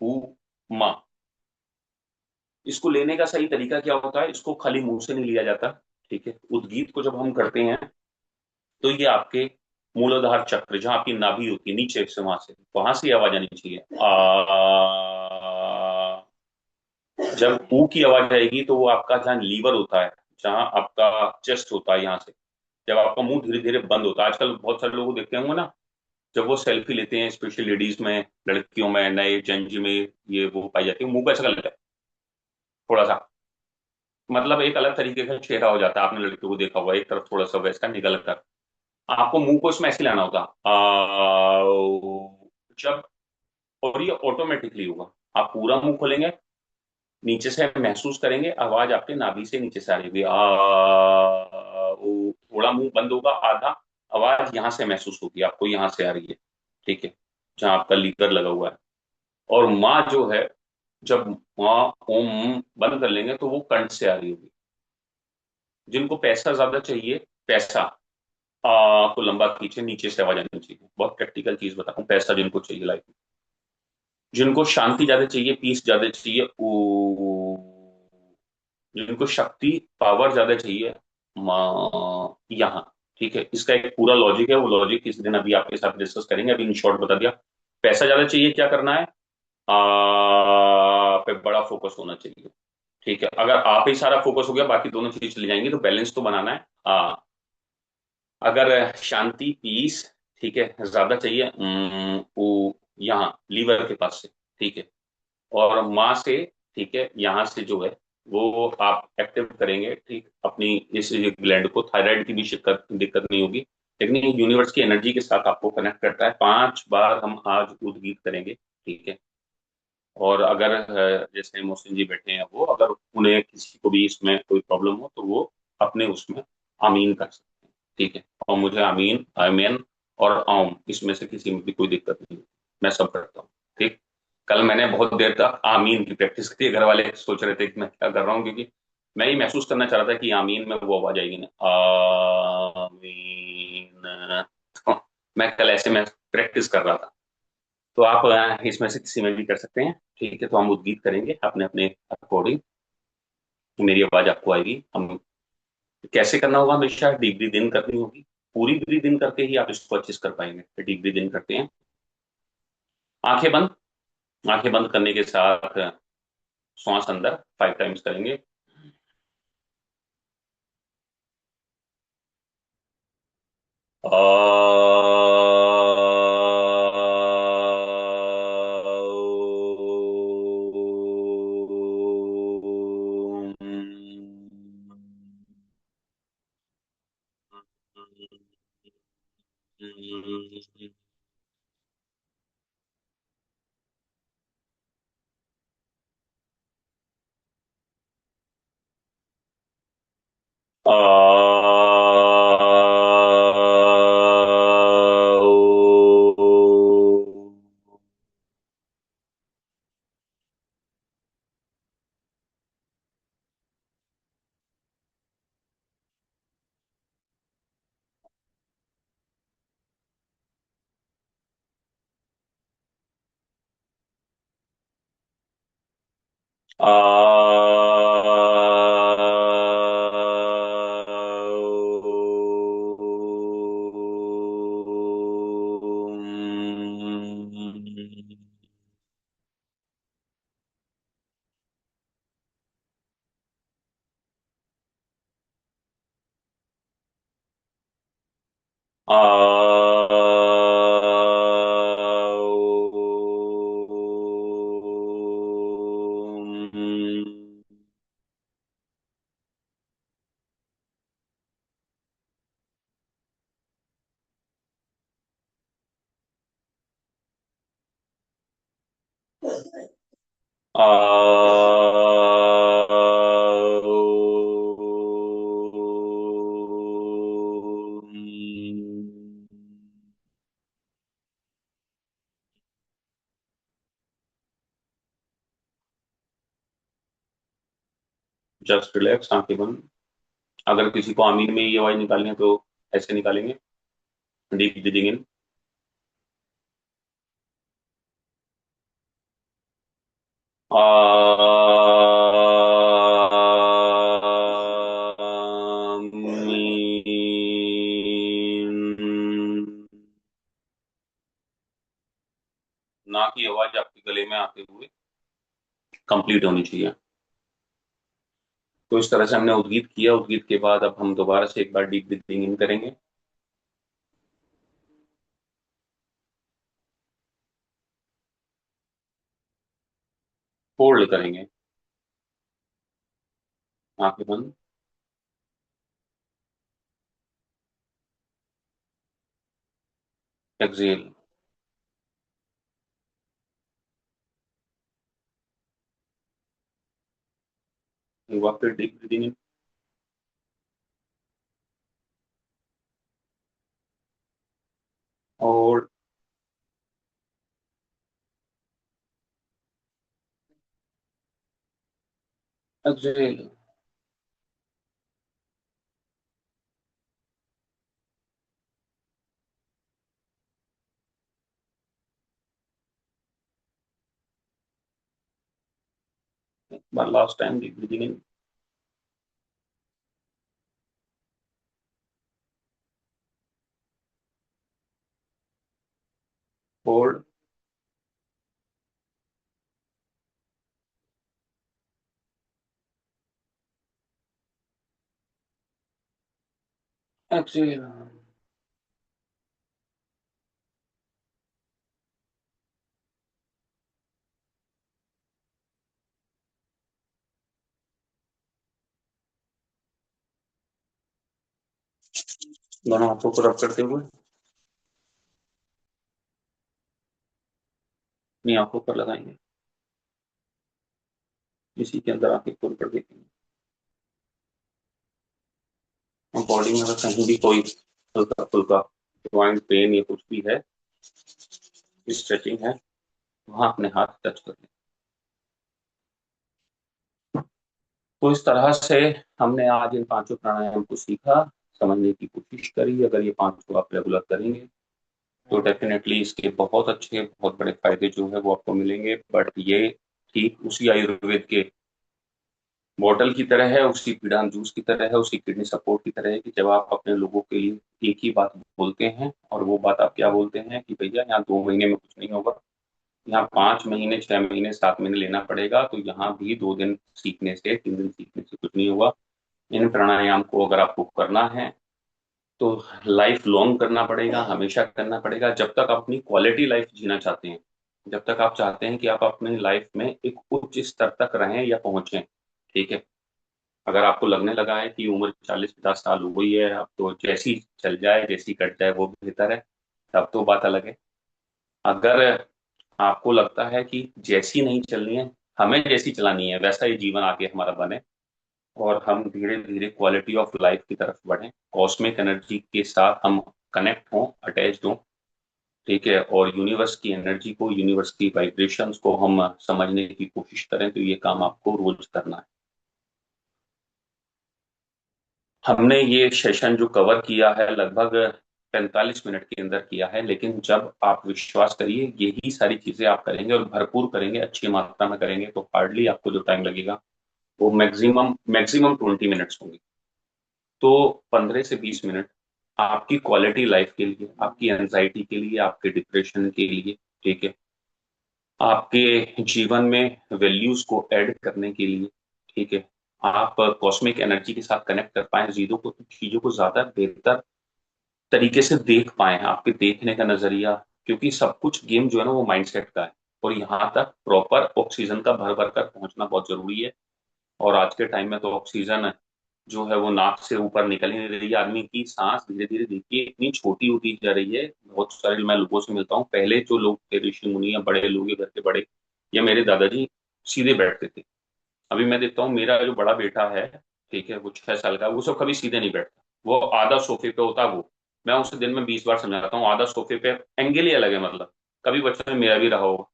उ मा। इसको लेने का सही तरीका क्या होता है, इसको खाली मुंह से नहीं लिया जाता। ठीक है, उद्गीत को जब हम करते हैं तो ये आपके मूलाधार चक्र, जहां आपकी नाभि होती है नीचे से, वहां से आवाज आनी चाहिए। जब ऊ की आवाज आएगी तो वो आपका जहाँ लीवर होता है, जहाँ आपका चेस्ट होता है, यहाँ से जब आपका मुंह धीरे धीरे बंद होता है। आजकल बहुत सारे लोगों को देखते होंगे ना, जब वो सेल्फी लेते हैं, स्पेशली लेडीज में, लड़कियों में, नए जंजी में ये वो पाई जाती है, मुंह कैसा कर लेता है थोड़ा सा, मतलब एक अलग तरीके का चेहरा हो जाता है। आपने लड़कियों को देखा होगा, एक तरफ थोड़ा सा वैसा निकल कर, आपको मुंह को इसमें ऐसे लाना होगा जब, और ये ऑटोमेटिकली होगा। आप पूरा मुंह खोलेंगे, नीचे से महसूस करेंगे, आवाज आपके नाभि से नीचे से आ रही होगी थोड़ा मुंह बंद होगा आधा, आवाज यहां से महसूस होगी, आपको यहां से आ रही है। ठीक है, जहां आपका लीवर लगा हुआ है। और माँ जो है, जब माँ ओम बंद कर लेंगे तो वो कंठ से आ रही होगी। जिनको पैसा ज्यादा चाहिए, पैसा को लंबा खींचे, नीचे से आवाज आनी चाहिए। बहुत प्रैक्टिकल चीज बताऊं, पैसा जिनको चाहिए लाइफ में, जिनको शांति ज्यादा चाहिए, पीस ज्यादा चाहिए, ओ, जिनको शक्ति, पावर ज्यादा चाहिए, यहाँ। ठीक है, इसका एक पूरा लॉजिक है, वो लॉजिक किसी दिन अभी आपके साथ डिस्कस करेंगे, अभी इन शॉर्ट बता दिया। पैसा ज्यादा चाहिए, क्या करना है? पे बड़ा फोकस होना चाहिए। ठीक है, अगर आप ही सारा फोकस हो गया, बाकी दोनों चीज चली जाएंगी, तो बैलेंस तो बनाना है। अगर शांति, पीस, ठीक है, ज्यादा चाहिए, वो यहाँ लीवर के पास से, ठीक है, और माँ से, ठीक है, यहाँ से जो है वो आप एक्टिव करेंगे, ठीक, अपनी इस ग्लैंड को, थायराइड की भी दिक्कत दिक्कत नहीं होगी। लेकिन ये यूनिवर्स की एनर्जी के साथ आपको कनेक्ट करता है। 5 बार हम आज उद्गीत करेंगे, ठीक है। और अगर जैसे मोहसिन जी बैठे हैं, वो अगर उन्हें किसी को भी इसमें कोई प्रॉब्लम हो, तो वो अपने उसमें आमीन कर सकते हैं, ठीक है। और मुझे आमीन, आमीन और आम, इसमें से किसी में भी कोई दिक्कत नहीं है, मैं सब करता हूँ, ठीक। कल मैंने बहुत देर तक आमीन की प्रैक्टिस की, घर वाले सोच रहे थे कि मैं क्या कर रहा हूँ, क्योंकि मैं ही महसूस करना चाह रहा था कि आमीन में वो आवाज आएगी ना, आमीन। तो मैं कल ऐसे में प्रैक्टिस कर रहा था। तो आप इसमें से किसी में भी कर सकते हैं, ठीक है। तो हम उद्गीत करेंगे अपने अपने अकॉर्डिंग, मेरी आवाज आपको आएगी। हम कैसे करना होगा? हमेशा डीप ब्रीथ इन करनी होगी, पूरी ब्रीथ इन करके ही आप इसको अच्छे से कर पाएंगे। डीप ब्रीथ इन करते हैं, आंखें बंद। आंखें बंद करने के साथ श्वास अंदर 5 टाइम्स करेंगे। आ, जस्ट रिलैक्स, आंखें बंद। अगर किसी को आमीन में ये आवाज निकालनी है, तो ऐसे निकालेंगे। डीप ब्रीदिंग इन, आमीन। ना की आवाज आपके गले में आते हुए कंप्लीट होनी चाहिए। तो इस तरह से हमने उद्गीत किया। उद्गीत के बाद अब हम दोबारा से एक बार डीप ब्रीदिंग इन करेंगे, होल्ड करेंगे, आंखें बंद, एक्सेल। एक बार फिर डीप ब्रीदिंग इन, और एक्सेल। एक बार last time deep breathing in, hold, exhale. दोनों हाथों को रब करते हुए अपनी आंखों पर लगाएंगे, इसी के अंदर आंखें खोल कर देखेंगे। और बॉडी में अगर कहीं भी कोई हल्का फुल्का ज्वाइंट पेन या कुछ भी है, स्ट्रेचिंग है, वहां अपने हाथ टच कर लें। तो इस तरह से हमने आज इन पांचों प्राणायाम को सीखा, समझने की कोशिश करी। अगर ये पांचों आप रेगुलर करेंगे तो डेफिनेटली इसके बहुत अच्छे, बहुत बड़े फायदे जो है वो आपको मिलेंगे। बट ये ठीक उसी आयुर्वेद के बॉटल की तरह है, उसी पीड़ान जूस की तरह है, उसी किडनी सपोर्ट की तरह है कि जब आप अपने लोगों के लिए एक ही बात बोलते हैं, और वो बात आप क्या बोलते हैं कि भैया यहाँ 2 महीने में कुछ नहीं होगा, यहाँ 5 महीने, 6 महीने, 7 महीने लेना पड़ेगा। तो यहाँ भी 2 दिन सीखने से, 3 दिन सीखने से कुछ नहीं होगा। इन प्राणायाम को अगर आपको करना है तो लाइफ लॉन्ग करना पड़ेगा, हमेशा करना पड़ेगा। जब तक आप अपनी क्वालिटी लाइफ जीना चाहते हैं, जब तक आप चाहते हैं कि आप अपनी लाइफ में एक उच्च स्तर तक रहें या पहुंचें, ठीक है। अगर आपको लगने लगा है कि उम्र 40-50 साल हो गई है, अब तो जैसी चल जाए, जैसी कट जाए वो बेहतर है, तब तो बात अलग है। अगर आपको लगता है कि जैसी नहीं चलनी है, हमें जैसी चलानी है, वैसा ही जीवन आगे हमारा बने, और हम धीरे धीरे क्वालिटी ऑफ लाइफ की तरफ बढ़ें, कॉस्मिक एनर्जी के साथ हम कनेक्ट हों, अटैच हों, ठीक है, और यूनिवर्स की एनर्जी को, यूनिवर्स की वाइब्रेशंस को हम समझने की कोशिश करें, तो ये काम आपको रोज करना है। हमने ये सेशन जो कवर किया है लगभग 45 मिनट के अंदर किया है, लेकिन जब आप विश्वास करिए यही सारी चीजें आप करेंगे और भरपूर करेंगे, अच्छी मात्रा में करेंगे, तो हार्डली आपको जो टाइम लगेगा वो मैक्सिमम मैक्सिमम 20 मिनट्स होंगे। तो 15 से 20 मिनट आपकी क्वालिटी लाइफ के लिए, आपकी एंजाइटी के लिए, आपके डिप्रेशन के लिए, ठीक है, आपके जीवन में वैल्यूज को ऐड करने के लिए, ठीक है, आप कॉस्मिक एनर्जी के साथ कनेक्ट कर पाए, चीजों को ज्यादा बेहतर तरीके से देख पाए, आपके देखने का नजरिया। क्योंकि सब कुछ गेम जो है ना वो माइंडसेट का है, और यहाँ तक प्रॉपर ऑक्सीजन का भर भर कर पहुंचना बहुत जरूरी है। और आज के टाइम में तो ऑक्सीजन जो है वो नाक से ऊपर निकल ही नहीं रही है। आदमी की सांस धीरे धीरे देखिए इतनी छोटी होती जा रही है। बहुत सारे मैं लोगों से मिलता हूँ, पहले जो लोग थे, ऋषि मुनि या बड़े लोग या घर के बड़े, या मेरे दादाजी, सीधे बैठते थे। अभी मैं देखता हूँ मेरा जो बड़ा बेटा है, ठीक है, वो 6 साल का, वो सब कभी सीधे नहीं बैठता, वो आधा सोफे पे होता है। वो, मैं उसे दिन में 20 बार समझाता हूँ, आधा सोफे पे, एंगल ही अलग है। मतलब कभी बचपन में मेरा भी रहा होगा।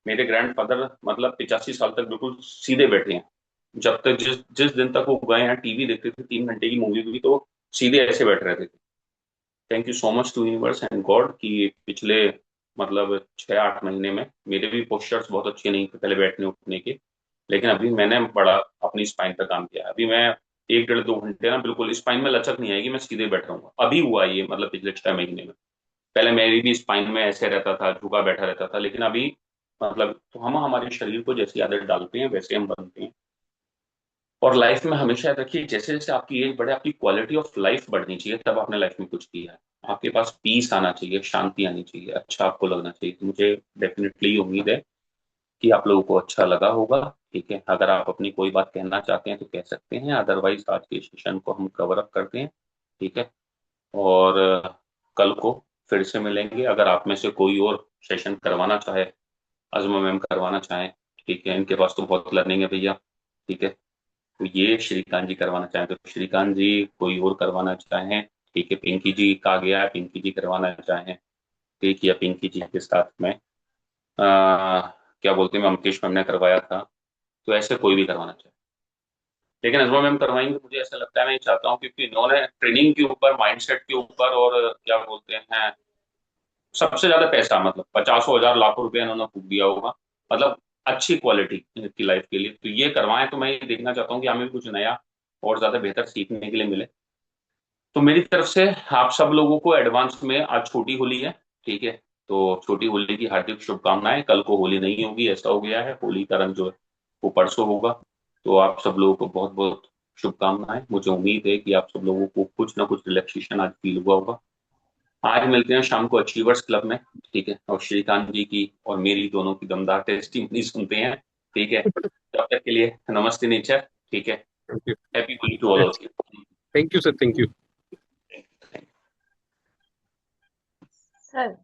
मेरे ग्रैंडफादर मतलब 85 साल तक बिल्कुल सीधे बैठे हैं। जब तक जिस जिस दिन तक वो गए हैं, टीवी देखते थे, 3 घंटे की मूवी भी, तो सीधे ऐसे बैठ रहे थे। Thank you so much to universe and god कि पिछले मतलब 6-8 महीने में मेरे भी पोस्चर्स बहुत अच्छे नहीं थे पहले बैठने उठने के, लेकिन अभी मैंने बड़ा अपनी स्पाइन पर काम किया है। अभी मैं 1 डेढ़ 2 घंटे ना बिल्कुल स्पाइन में लचक नहीं आएगी, मैं सीधे बैठ रहूंगा। अभी हुआ ये मतलब पिछले 6 महीने में। पहले मेरी भी स्पाइन में ऐसे रहता था, झुका बैठा रहता था, लेकिन अभी मतलब तो हम हमारे शरीर को जैसी आदत डालते हैं वैसे हम बनते हैं। और लाइफ में हमेशा याद रखिए, जैसे जैसे आपकी एज बढ़े, आपकी क्वालिटी ऑफ लाइफ बढ़नी चाहिए, तब आपने लाइफ में कुछ किया है। आपके पास पीस आना चाहिए, शांति आनी चाहिए, अच्छा आपको लगना चाहिए। तो मुझे डेफिनेटली उम्मीद है कि आप लोगों को अच्छा लगा होगा, ठीक है। अगर आप अपनी कोई बात कहना चाहते हैं तो कह सकते हैं, अदरवाइज आज के सेशन को हम कवर अप करते हैं, ठीक है। और कल को फिर से मिलेंगे। अगर आप में से कोई और सेशन करवाना चाहे, अजमा मैम करवाना चाहें, ठीक है, इनके पास तो बहुत लर्निंग है भैया, ठीक है। तो ये श्रीकांत जी करवाना चाहें तो श्रीकांत जी, कोई और करवाना चाहें, ठीक है, पिंकी जी का गया है, पिंकी जी करवाना चाहें, ठीक, या पिंकी जी के साथ में क्या बोलते हैं, अमकेश मैम ने करवाया था, तो ऐसे कोई भी करवाना चाहे। लेकिन अजमा मैम करवाएंगे मुझे ऐसा लगता है, मैं ये चाहता हूँ, क्योंकि इन्होंने ट्रेनिंग के ऊपर, माइंडसेट के ऊपर, और क्या बोलते हैं, सबसे ज्यादा पैसा मतलब 50,000 लाखों रुपया इन्होंने फूक दिया होगा, मतलब अच्छी क्वालिटी की लाइफ के लिए। तो ये करवाएं, तो मैं ये देखना चाहता हूँ कि हमें भी कुछ नया और ज्यादा बेहतर सीखने के लिए मिले। तो मेरी तरफ से आप सब लोगों को एडवांस में आज छोटी होली है, ठीक है। तो छोटी होली की हार्दिक शुभकामनाएं। कल को होली नहीं होगी, ऐसा हो गया है। होली का रंग जो है वो परसों होगा। तो आप सब लोगों को बहुत बहुत शुभकामनाएं। मुझे उम्मीद है कि आप सब लोगों को कुछ ना कुछ रिलैक्सेशन आज फील हुआ होगा। आज मिलते हैं शाम को अचीवर्स क्लब में, ठीक है, और श्रीकांत जी की और मेरी दोनों की दमदार टेस्टिंग सुनते हैं, ठीक है। तब तक के लिए नमस्ते नेचर, ठीक है। Thank you. Happy Holi to all of you. Thank you sir, thank you. Sir